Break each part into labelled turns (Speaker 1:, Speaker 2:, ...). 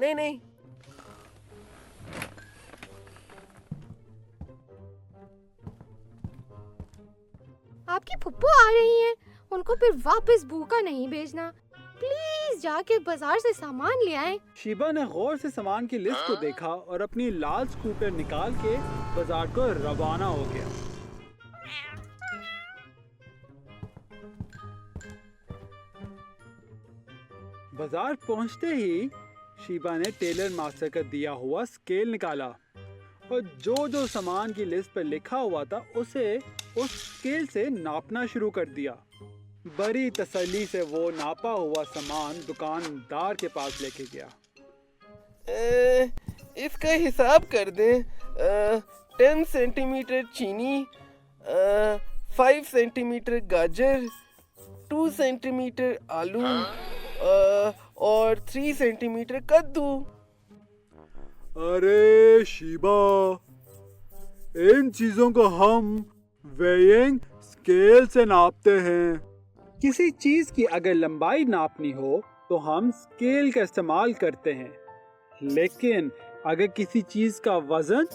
Speaker 1: नहीं नहीं।
Speaker 2: आपकी फुप्पो आ रही हैं, उनको फिर वापस भूखा नहीं भेजना। प्लीज जाके बाजार से सामान ले आएं।
Speaker 3: शीबा ने गौर से सामान की लिस्ट को देखा और अपनी लाल स्कूटर निकाल के बाजार को रवाना हो गया। बाजार पहुंचते ही शीबा ने टेलर मास्टर का दिया हुआ स्केल निकाला और जो जो सामान की लिस्ट पर लिखा हुआ था उसे उस स्केल से नापना शुरू कर दिया। बड़ी तसल्ली से वो नापा हुआ सामान दुकानदार के पास लेके गया।
Speaker 1: इसका हिसाब कर दें। 10 सेंटीमीटर चीनी, 5 सेंटीमीटर गाजर, 2 सेंटीमीटर आलू और 3 सेंटीमीटर कद्दू।
Speaker 3: अरे शीबा, इन चीजों को हम वेइंग स्केल से नापते हैं। किसी चीज की अगर लंबाई नापनी हो तो हम स्केल का इस्तेमाल करते हैं, लेकिन अगर किसी चीज का वजन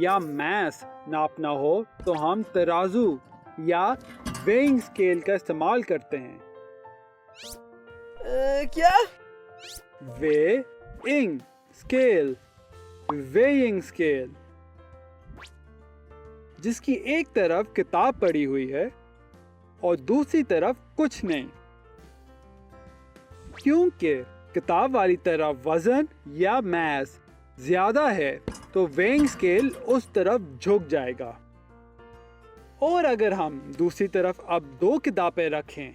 Speaker 3: या मैस नापना हो तो हम तराजू या वेइंग स्केल का इस्तेमाल करते हैं।
Speaker 1: क्या?
Speaker 3: वेइंग स्केल, वेइंग स्केल, जिसकी एक तरफ किताब पड़ी हुई है और दूसरी तरफ कुछ नहीं, क्योंकि किताब वाली तरफ वजन या मैस ज्यादा है तो वेइंग स्केल उस तरफ झुक जाएगा। और अगर हम दूसरी तरफ अब 2 किताबें रखें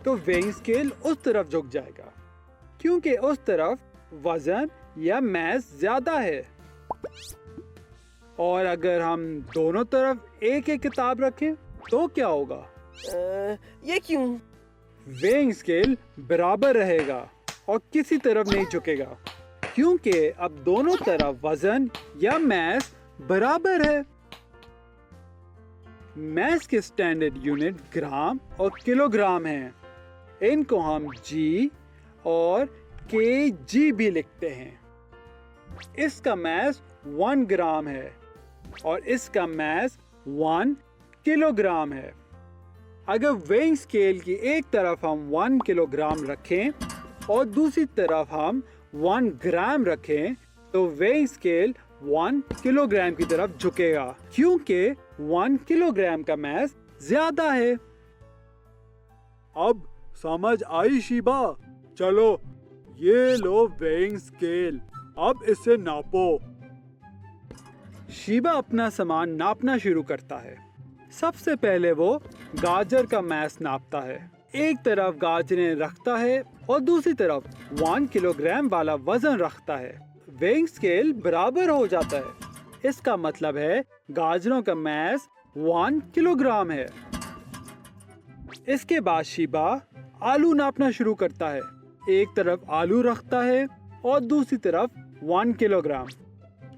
Speaker 3: तो वेइंग स्केल उस तरफ झुक जाएगा, क्योंकि उस तरफ वजन या मैस ज्यादा है। और अगर हम दोनों तरफ एक एक किताब रखें तो क्या होगा?
Speaker 1: ये क्यों?
Speaker 3: वेइंग स्केल बराबर रहेगा और किसी तरफ नहीं झुकेगा, क्योंकि अब दोनों तरफ वजन या मैस बराबर है। मैस के स्टैंडर्ड यूनिट ग्राम और किलोग्राम हैं। इनको हम जी और केजी भी लिखते हैं। इसका मैस 1 ग्राम है और इसका मैस 1 किलोग्राम है। अगर वेइंग स्केल की एक तरफ हम 1 किलोग्राम रखें और दूसरी तरफ हम 1 ग्राम रखें तो वेइंग स्केल 1 किलोग्राम की तरफ झुकेगा, क्योंकि 1 किलोग्राम का मैस ज्यादा है। अब समझ आई शीबा? चलो ये लो वेइंग स्केल, अब इसे नापो। शीबा अपना सामान नापना शुरू करता है। सबसे पहले वो गाजर का मैस नापता है। एक तरफ गाजरें रखता है और दूसरी तरफ 1 किलोग्राम वाला वजन रखता है। वेइंग स्केल बराबर हो जाता है। इसका मतलब है गाजरों का मैस 1 किलोग्राम है। इसके बाद शीबा आलू नापना शुरू करता है। एक तरफ आलू रखता है और दूसरी तरफ 1 किलोग्राम,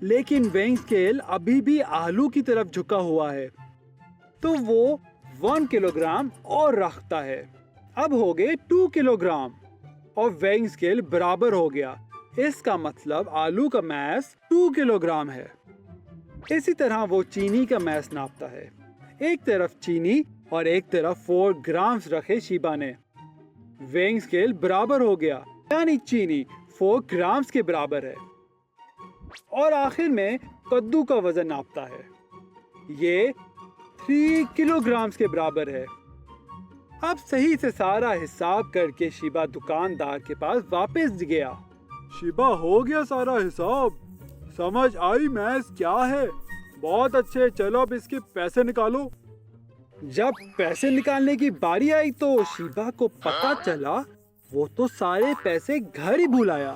Speaker 3: लेकिन वेइंग स्केल अभी भी आलू की तरफ झुका हुआ है, तो वो 1 किलोग्राम और रखता है। अब हो गए 2 किलोग्राम और वेइंग स्केल बराबर हो गया। इसका मतलब आलू का मैस 2 किलोग्राम है। इसी तरह वो चीनी का मैस नापता है। एक तरफ चीनी और एक तरफ 4 ग्राम्स रखे शीबा ने। वेइंग स्केल बराबर हो गया, यानी चीनी 4 ग्राम्स के बराबर है। और आखिर में कद्दू का वजन नापता है। ये 3 किलोग्राम्स के बराबर है। अब सही से सारा हिसाब करके शीबा दुकानदार के पास वापस गया। शीबा, हो गया सारा हिसाब? समझ आई मैस क्या है? बहुत अच्छे, चलो अब इसके पैसे निकालो। जब पैसे निकालने की बारी आई तो शीबा को पता चला वो तो सारे पैसे घर ही भूल आया।